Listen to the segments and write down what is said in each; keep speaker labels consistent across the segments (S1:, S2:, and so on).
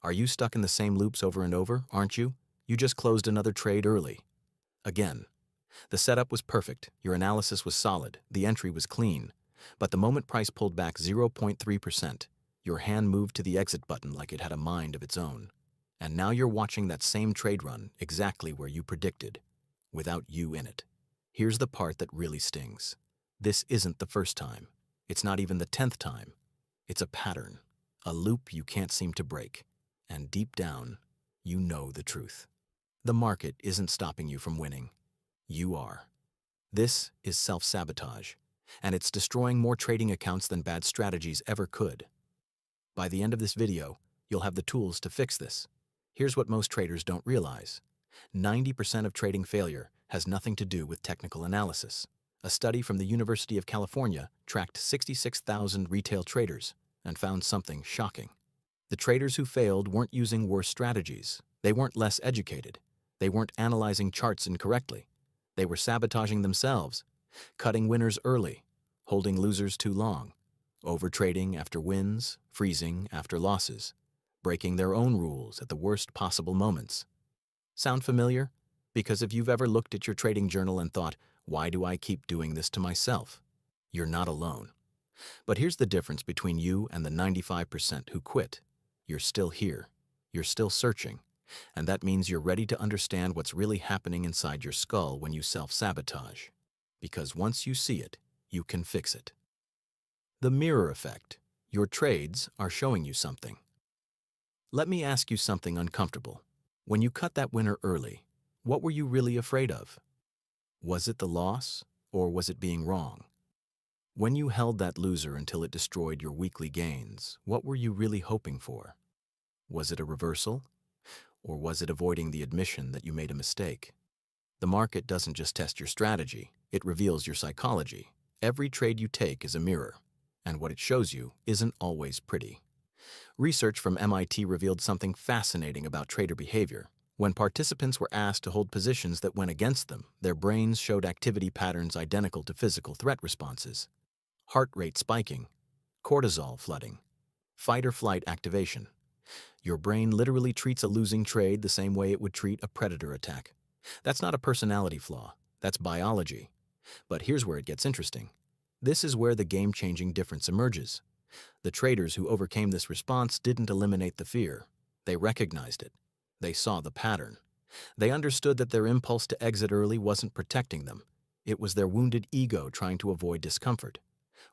S1: Are you stuck in the same loops over and over, aren't you? You just closed another trade early. Again. The setup was perfect, your analysis was solid, the entry was clean. But the moment price pulled back 0.3%, your hand moved to the exit button like it had a mind of its own. And now you're watching that same trade run exactly where you predicted, without you in it. Here's the part that really stings. This isn't the first time. It's not even the 10th time. It's a pattern, a loop you can't seem to break. And deep down, you know the truth. The market isn't stopping you from winning. You are. This is self-sabotage, and it's destroying more trading accounts than bad strategies ever could. By the end of this video, you'll have the tools to fix this. Here's what most traders don't realize. 90% of trading failure has nothing to do with technical analysis. A study from the University of California tracked 66,000 retail traders and found something shocking. The traders who failed weren't using worse strategies. They weren't less educated. They weren't analyzing charts incorrectly. They were sabotaging themselves, cutting winners early, holding losers too long, overtrading after wins, freezing after losses, breaking their own rules at the worst possible moments. Sound familiar? Because if you've ever looked at your trading journal and thought, why do I keep doing this to myself? You're not alone. But here's the difference between you and the 95% who quit. You're still here. You're still searching. And that means you're ready to understand what's really happening inside your skull when you self-sabotage. Because once you see it, you can fix it. The mirror effect. Your trades are showing you something. Let me ask you something uncomfortable. When you cut that winner early, what were you really afraid of? Was it the loss, or was it being wrong? When you held that loser until it destroyed your weekly gains, what were you really hoping for? Was it a reversal? Or was it avoiding the admission that you made a mistake? The market doesn't just test your strategy, it reveals your psychology. Every trade you take is a mirror, and what it shows you isn't always pretty. Research from MIT revealed something fascinating about trader behavior. When participants were asked to hold positions that went against them, their brains showed activity patterns identical to physical threat responses. Heart rate spiking, cortisol flooding, fight or flight activation. Your brain literally treats a losing trade the same way it would treat a predator attack. That's not a personality flaw, that's biology. But here's where it gets interesting. This is where the game-changing difference emerges. The traders who overcame this response didn't eliminate the fear. They recognized it. They saw the pattern. They understood that their impulse to exit early wasn't protecting them. It was their wounded ego trying to avoid discomfort.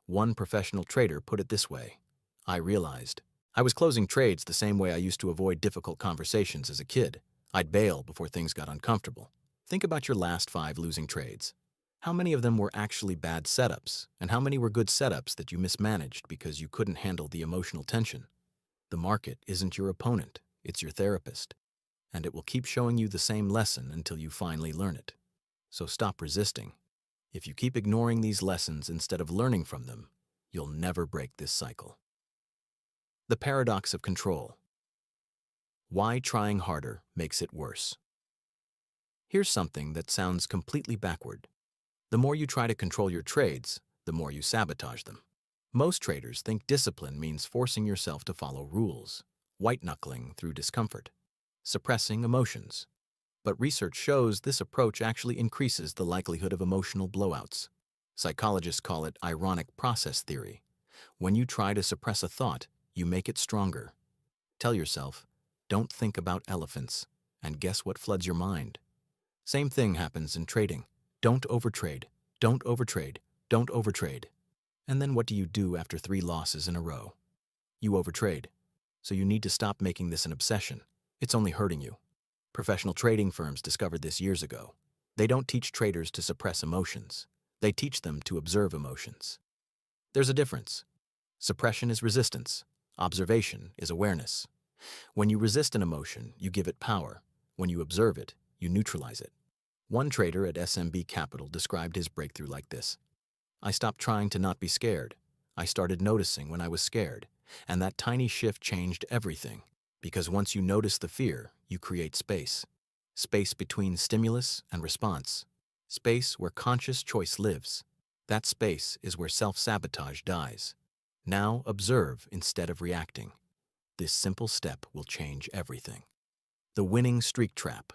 S1: One professional trader put it this way: I realized I was closing trades the same way I used to avoid difficult conversations as a kid. I'd bail before things got uncomfortable. Think about your last 5 losing trades. How many of them were actually bad setups, and how many were good setups that you mismanaged because you couldn't handle the emotional tension? The market isn't your opponent, it's your therapist, and it will keep showing you the same lesson until you finally learn it. So stop resisting. If you keep ignoring these lessons instead of learning from them, you'll never break this cycle. The paradox of control. Why trying harder makes it worse. Here's something that sounds completely backward. The more you try to control your trades, the more you sabotage them. Most traders think discipline means forcing yourself to follow rules, white-knuckling through discomfort, suppressing emotions. But research shows this approach actually increases the likelihood of emotional blowouts. Psychologists call it ironic process theory. When you try to suppress a thought, you make it stronger. Tell yourself, don't think about elephants, and guess what floods your mind? Same thing happens in trading. Don't overtrade, don't overtrade, don't overtrade. And then what do you do after 3 losses in a row? You overtrade. So you need to stop making this an obsession. It's only hurting you. Professional trading firms discovered this years ago. They don't teach traders to suppress emotions. They teach them to observe emotions. There's a difference. Suppression is resistance. Observation is awareness. When you resist an emotion, you give it power. When you observe it, you neutralize it. One trader at SMB Capital described his breakthrough like this: I stopped trying to not be scared. I started noticing when I was scared, and that tiny shift changed everything. Because once you notice the fear, you create space. Space between stimulus and response. Space where conscious choice lives. That space is where self-sabotage dies. Now observe instead of reacting. This simple step will change everything. The winning streak trap.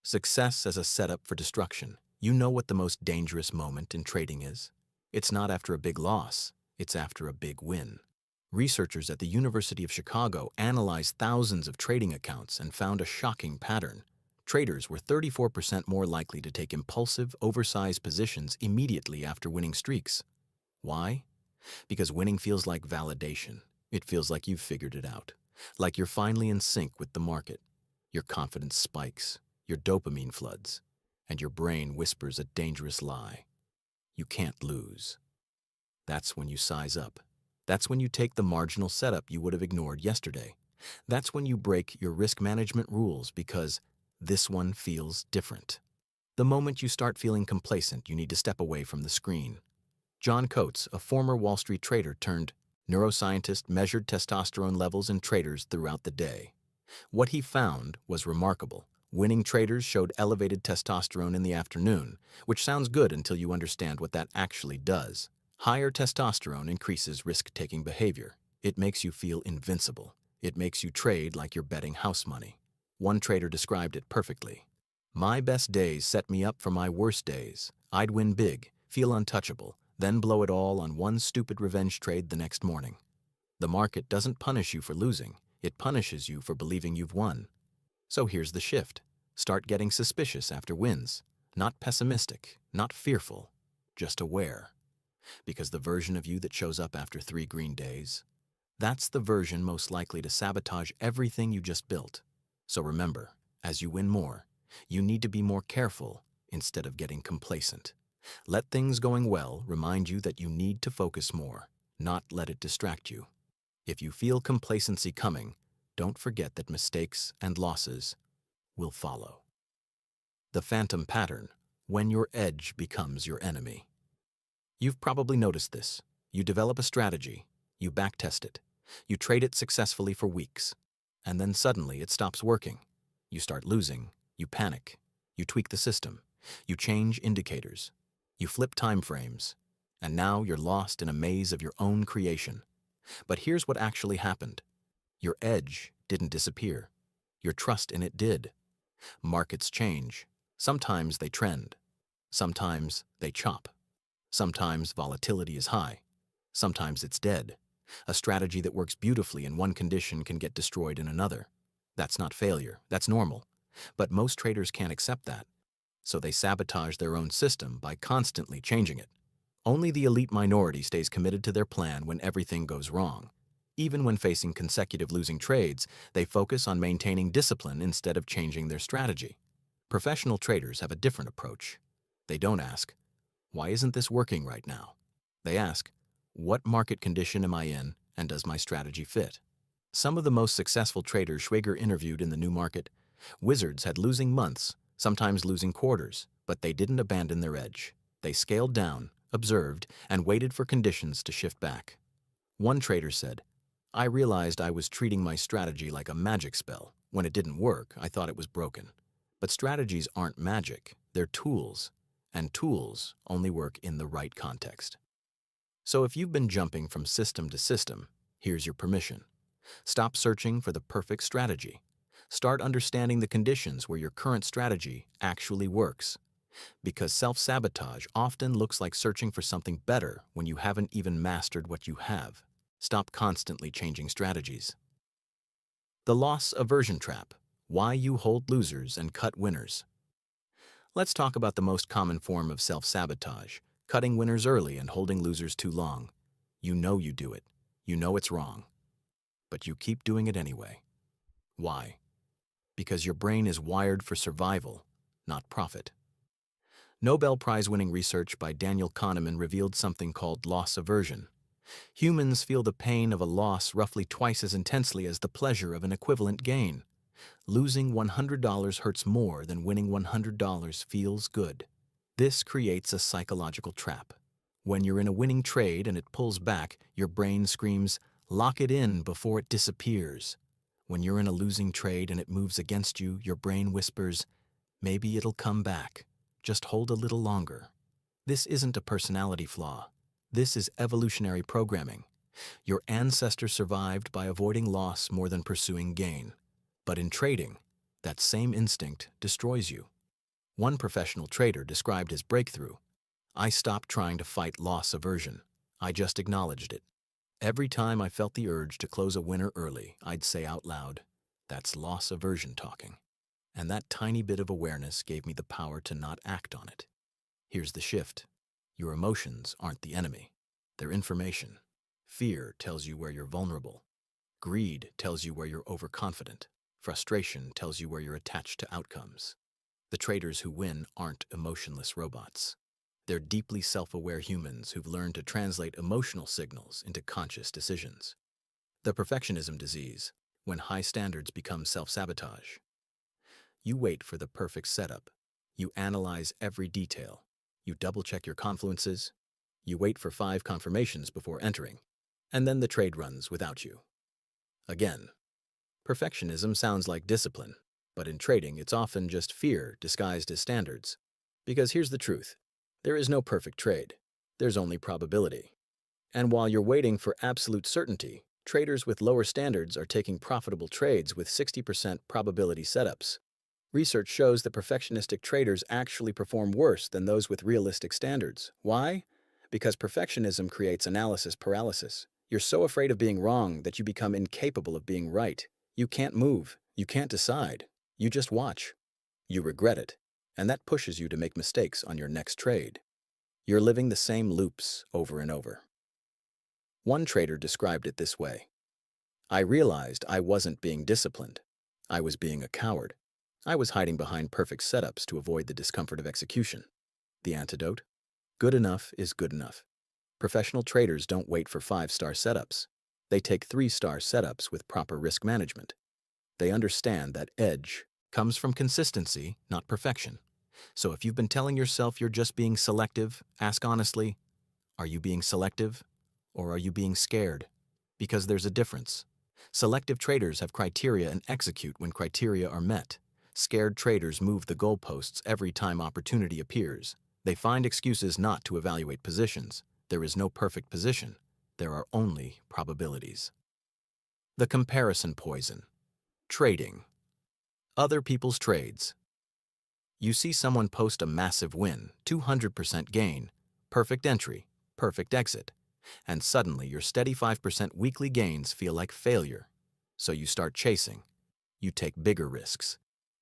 S1: Success as a setup for destruction. You know what the most dangerous moment in trading is? It's not after a big loss, it's after a big win. Researchers at the University of Chicago analyzed thousands of trading accounts and found a shocking pattern. Traders were 34% more likely to take impulsive, oversized positions immediately after winning streaks. Why? Because winning feels like validation. It feels like you've figured it out, like you're finally in sync with the market. Your confidence spikes, your dopamine floods, and your brain whispers a dangerous lie. You can't lose. That's when you size up. That's when you take the marginal setup you would have ignored yesterday. That's when you break your risk management rules because this one feels different. The moment you start feeling complacent, you need to step away from the screen. John Coates, a former Wall Street trader turned neuroscientist, measured testosterone levels in traders throughout the day. What he found was remarkable. Winning traders showed elevated testosterone in the afternoon, which sounds good until you understand what that actually does. Higher testosterone increases risk-taking behavior. It makes you feel invincible. It makes you trade like you're betting house money. One trader described it perfectly. My best days set me up for my worst days. I'd win big, feel untouchable, then blow it all on one stupid revenge trade the next morning. The market doesn't punish you for losing. It punishes you for believing you've won. So here's the shift. Start getting suspicious after wins. Not pessimistic, not fearful, just aware. Because the version of you that shows up after 3 green days, that's the version most likely to sabotage everything you just built. So remember, as you win more, you need to be more careful instead of getting complacent. Let things going well remind you that you need to focus more, not let it distract you. If you feel complacency coming, don't forget that mistakes and losses will follow. The phantom pattern, when your edge becomes your enemy. You've probably noticed this. You develop a strategy, you backtest it, you trade it successfully for weeks, and then suddenly it stops working. You start losing, you panic, you tweak the system, you change indicators, you flip time frames, and now you're lost in a maze of your own creation. But here's what actually happened. Your edge didn't disappear. Your trust in it did. Markets change. Sometimes they trend. Sometimes they chop. Sometimes volatility is high. Sometimes it's dead. A strategy that works beautifully in one condition can get destroyed in another. That's not failure. That's normal. But most traders can't accept that. So they sabotage their own system by constantly changing it. Only the elite minority stays committed to their plan when everything goes wrong. Even when facing consecutive losing trades, they focus on maintaining discipline instead of changing their strategy. Professional traders have a different approach. They don't ask, "Why isn't this working right now?" They ask, "What market condition am I in, and does my strategy fit?" Some of the most successful traders Schwager interviewed in the new market, wizards had losing months, sometimes losing quarters, but they didn't abandon their edge. They scaled down, observed, and waited for conditions to shift back. One trader said, "I realized I was treating my strategy like a magic spell. When it didn't work, I thought it was broken. But strategies aren't magic, they're tools, and tools only work in the right context." So if you've been jumping from system to system, here's your permission. Stop searching for the perfect strategy. Start understanding the conditions where your current strategy actually works. Because self-sabotage often looks like searching for something better when you haven't even mastered what you have. Stop constantly changing strategies. The loss aversion trap. Why you hold losers and cut winners. Let's talk about the most common form of self-sabotage, cutting winners early and holding losers too long. You know you do it. You know it's wrong. But you keep doing it anyway. Why? Because your brain is wired for survival, not profit. Nobel Prize-winning research by Daniel Kahneman revealed something called loss aversion. Humans feel the pain of a loss roughly twice as intensely as the pleasure of an equivalent gain. Losing $100 hurts more than winning $100 feels good. This creates a psychological trap. When you're in a winning trade and it pulls back, your brain screams, "Lock it in before it disappears." When you're in a losing trade and it moves against you, your brain whispers, "Maybe it'll come back. Just hold a little longer." This isn't a personality flaw. This is evolutionary programming. Your ancestors survived by avoiding loss more than pursuing gain. But in trading, that same instinct destroys you. One professional trader described his breakthrough: "I stopped trying to fight loss aversion. I just acknowledged it. Every time I felt the urge to close a winner early, I'd say out loud, 'That's loss aversion talking.' And that tiny bit of awareness gave me the power to not act on it." Here's the shift. Your emotions aren't the enemy. They're information. Fear tells you where you're vulnerable. Greed tells you where you're overconfident. Frustration tells you where you're attached to outcomes. The traders who win aren't emotionless robots. They're deeply self-aware humans who've learned to translate emotional signals into conscious decisions. The perfectionism disease, when high standards become self-sabotage. You wait for the perfect setup. You analyze every detail. You double-check your confluences. You wait for 5 confirmations before entering. And then the trade runs without you. Again, perfectionism sounds like discipline, but in trading it's often just fear disguised as standards. Because here's the truth. There is no perfect trade. There's only probability. And while you're waiting for absolute certainty, traders with lower standards are taking profitable trades with 60% probability setups. Research shows that perfectionistic traders actually perform worse than those with realistic standards. Why? Because perfectionism creates analysis paralysis. You're so afraid of being wrong that you become incapable of being right. You can't move. You can't decide. You just watch. You regret it. And that pushes you to make mistakes on your next trade. You're living the same loops over and over. One trader described it this way: "I realized I wasn't being disciplined. I was being a coward. I was hiding behind perfect setups to avoid the discomfort of execution." The antidote? Good enough is good enough. Professional traders don't wait for 5-star setups. They take 3-star setups with proper risk management. They understand that edge comes from consistency, not perfection. So if you've been telling yourself you're just being selective, ask honestly, are you being selective or are you being scared? Because there's a difference. Selective traders have criteria and execute when criteria are met. Scared traders move the goalposts every time opportunity appears. They find excuses not to evaluate positions. There is no perfect position. There are only probabilities. The comparison poison. Trading. Other people's trades. You see someone post a massive win, 200% gain, perfect entry, perfect exit, and suddenly your steady 5% weekly gains feel like failure. So you start chasing. You take bigger risks.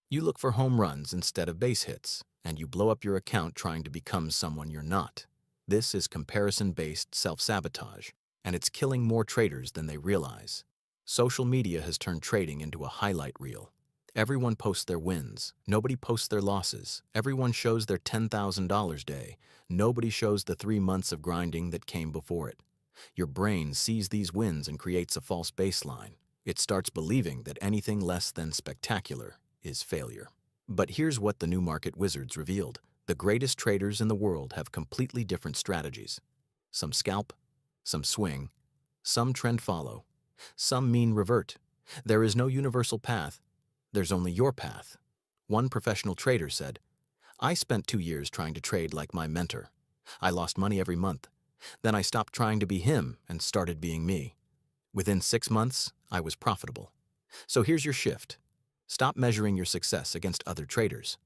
S1: You look for home runs instead of base hits, and you blow up your account trying to become someone you're not. This is comparison-based self-sabotage, and it's killing more traders than they realize. Social media has turned trading into a highlight reel. Everyone posts their wins. Nobody posts their losses. Everyone shows their $10,000 day. Nobody shows the 3 months of grinding that came before it. Your brain sees these wins and creates a false baseline. It starts believing that anything less than spectacular is failure. But here's what the new market wizards revealed. The greatest traders in the world have completely different strategies. Some scalp, some swing, some trend follow, some mean revert. There is no universal path. There's only your path. One professional trader said, "I spent 2 years trying to trade like my mentor. I lost money every month. Then I stopped trying to be him and started being me. Within 6 months, I was profitable." So here's your shift. Stop measuring your success against other traders.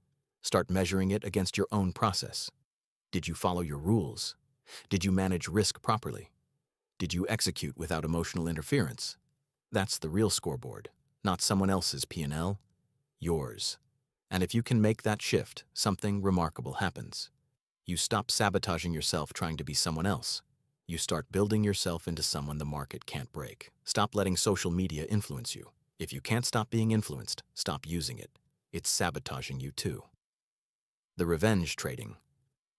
S1: Start measuring it against your own process. Did you follow your rules? Did you manage risk properly? Did you execute without emotional interference? That's the real scoreboard, not someone else's P&L, yours. And if you can make that shift, something remarkable happens. You stop sabotaging yourself trying to be someone else. You start building yourself into someone the market can't break. Stop letting social media influence you. If you can't stop being influenced, stop using it. It's sabotaging you too. The revenge trading.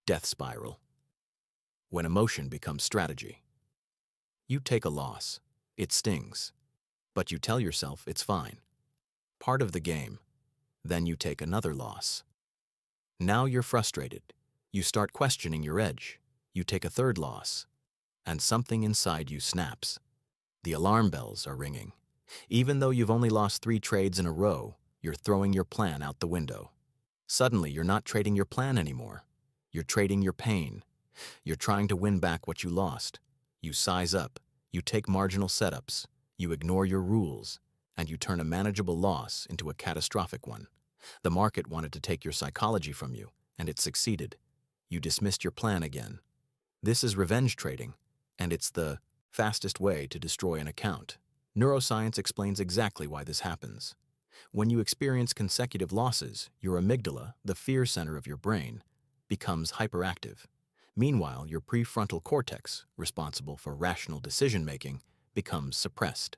S1: Death spiral. When emotion becomes strategy. You take a loss. It stings. But you tell yourself it's fine. Part of the game. Then you take another loss. Now you're frustrated. You start questioning your edge. You take a third loss. And something inside you snaps. The alarm bells are ringing. Even though you've only lost 3 trades in a row, you're throwing your plan out the window. Suddenly, you're not trading your plan anymore. You're trading your pain. You're trying to win back what you lost. You size up. You take marginal setups, you ignore your rules, and you turn a manageable loss into a catastrophic one. The market wanted to take your psychology from you, and it succeeded. You dismissed your plan again. This is revenge trading, and it's the fastest way to destroy an account. Neuroscience explains exactly why this happens. When you experience consecutive losses, your amygdala, the fear center of your brain, becomes hyperactive. Meanwhile, your prefrontal cortex, responsible for rational decision-making, becomes suppressed.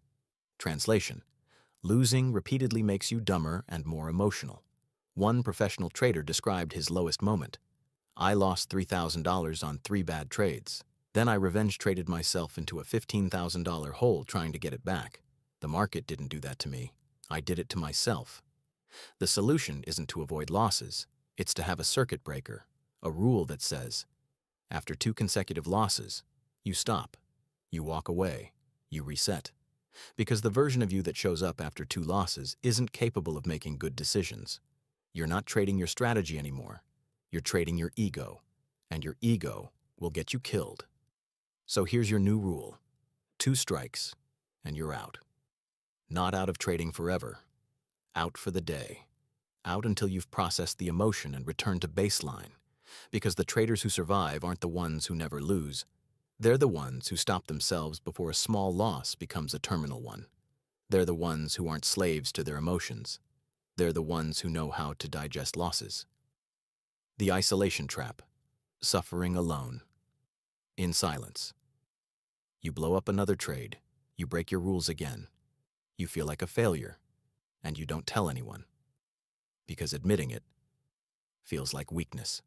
S1: Translation: losing repeatedly makes you dumber and more emotional. One professional trader described his lowest moment. I lost $3,000 on 3 bad trades. Then I revenge traded myself into a $15,000 hole trying to get it back. The market didn't do that to me. I did it to myself. The solution isn't to avoid losses. It's to have a circuit breaker, a rule that says, after 2 consecutive losses, you stop, you walk away, you reset. Because the version of you that shows up after 2 losses isn't capable of making good decisions. You're not trading your strategy anymore. You're trading your ego, and your ego will get you killed. So here's your new rule. 2 strikes, and you're out. Not out of trading forever. Out for the day. Out until you've processed the emotion and returned to baseline. Because the traders who survive aren't the ones who never lose. They're the ones who stop themselves before a small loss becomes a terminal one. They're the ones who aren't slaves to their emotions. They're the ones who know how to digest losses. The isolation trap. Suffering alone. In silence. You blow up another trade. You break your rules again. You feel like a failure. And you don't tell anyone. Because admitting it feels like weakness.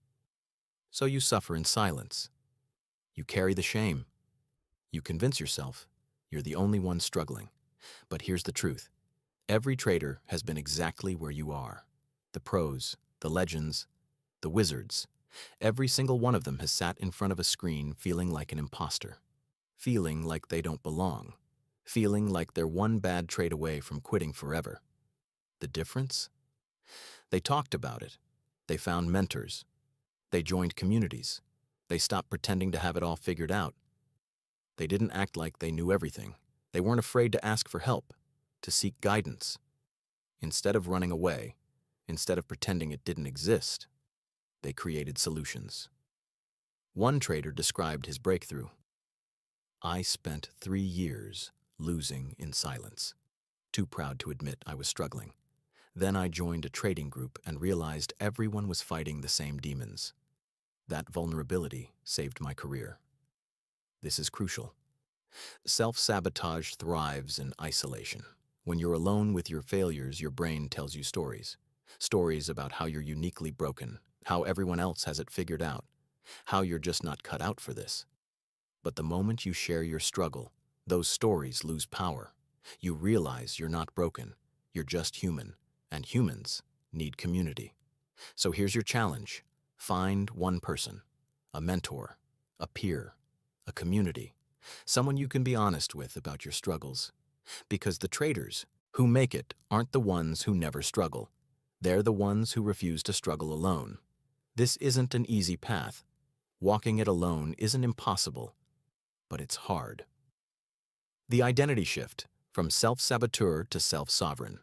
S1: So you suffer in silence. You carry the shame. You convince yourself you're the only one struggling. But here's the truth. Every trader has been exactly where you are. The pros, the legends, the wizards. Every single one of them has sat in front of a screen feeling like an imposter. Feeling like they don't belong. Feeling like they're one bad trade away from quitting forever. The difference? They talked about it. They found mentors. They joined communities. They stopped pretending to have it all figured out. They didn't act like they knew everything. They weren't afraid to ask for help, to seek guidance. Instead of running away, instead of pretending it didn't exist, they created solutions. One trader described his breakthrough. I spent 3 years losing in silence, too proud to admit I was struggling. Then I joined a trading group and realized everyone was fighting the same demons. That vulnerability saved my career. This is crucial. Self-sabotage thrives in isolation. When you're alone with your failures, your brain tells you stories. Stories about how you're uniquely broken, how everyone else has it figured out, how you're just not cut out for this. But the moment you share your struggle, those stories lose power. You realize you're not broken, you're just human, and humans need community. So here's your challenge. Find one person, a mentor, a peer, a community, someone you can be honest with about your struggles. Because the traders who make it aren't the ones who never struggle. They're the ones who refuse to struggle alone. This isn't an easy path. Walking it alone isn't impossible, but it's hard. The identity shift, from self-saboteur to self-sovereign.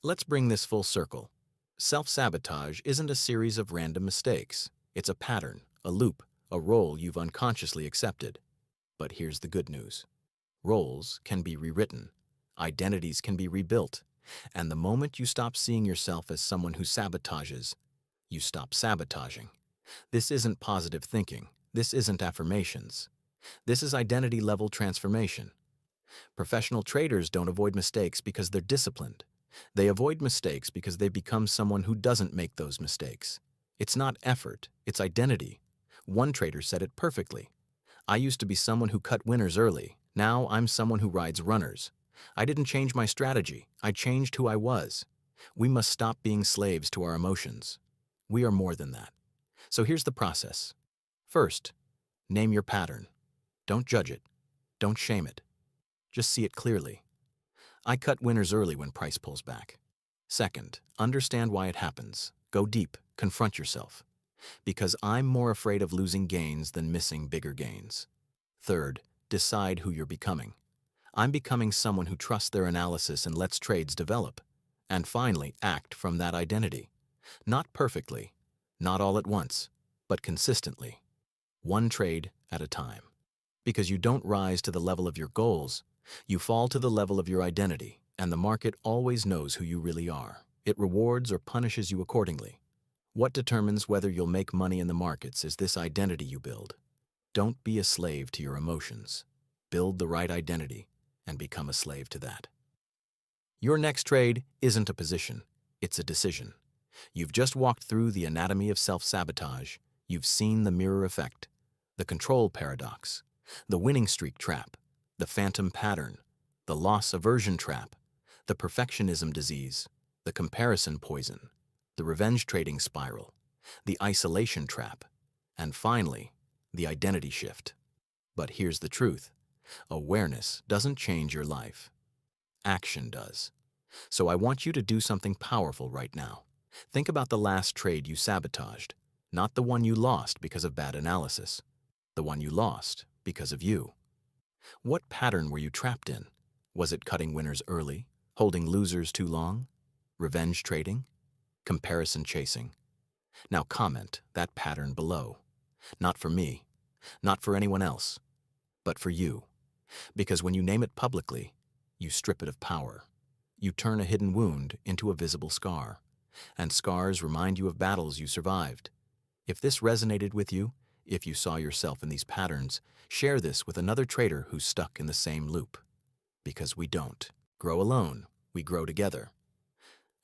S1: Let's bring this full circle. Self-sabotage isn't a series of random mistakes. It's a pattern, a loop, a role you've unconsciously accepted. But here's the good news. Roles can be rewritten. Identities can be rebuilt. And the moment you stop seeing yourself as someone who sabotages, you stop sabotaging. This isn't positive thinking. This isn't affirmations. This is identity-level transformation. Professional traders don't avoid mistakes because they're disciplined. They avoid mistakes because they become someone who doesn't make those mistakes. It's not effort, it's identity. One trader said it perfectly. I used to be someone who cut winners early. Now I'm someone who rides runners. I didn't change my strategy. I changed who I was. We must stop being slaves to our emotions. We are more than that. So here's the process. First, name your pattern. Don't judge it. Don't shame it. Just see it clearly. I cut winners early when price pulls back. Second, understand why it happens. Go deep. Confront yourself. Because I'm more afraid of losing gains than missing bigger gains. Third, decide who you're becoming. I'm becoming someone who trusts their analysis and lets trades develop. And finally, act from that identity. Not perfectly, not all at once, but consistently. One trade at a time. Because you don't rise to the level of your goals, you fall to the level of your identity, and the market always knows who you really are. It rewards or punishes you accordingly. What determines whether you'll make money in the markets is this identity you build. Don't be a slave to your emotions. Build the right identity and become a slave to that. Your next trade isn't a position, it's a decision. You've just walked through the anatomy of self-sabotage. You've seen the mirror effect, the control paradox, the winning streak trap, the phantom pattern, the loss aversion trap, the perfectionism disease, the comparison poison, the revenge trading spiral, the isolation trap, and finally, the identity shift. But here's the truth. Awareness doesn't change your life. Action does. So I want you to do something powerful right now. Think about the last trade you sabotaged, not the one you lost because of bad analysis, the one you lost because of you. What pattern were you trapped in? Was it cutting winners early, holding losers too long, revenge trading, comparison chasing? Now comment that pattern below. Not for me, not for anyone else, but for you. Because when you name it publicly, you strip it of power. You turn a hidden wound into a visible scar, and scars remind you of battles you survived. If this resonated with you, if you saw yourself in these patterns, share this with another trader who's stuck in the same loop. Because we don't grow alone, we grow together.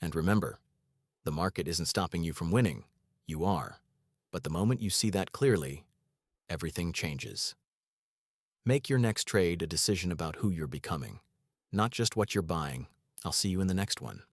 S1: And remember, the market isn't stopping you from winning, you are. But the moment you see that clearly, everything changes. Make your next trade a decision about who you're becoming, not just what you're buying. I'll see you in the next one.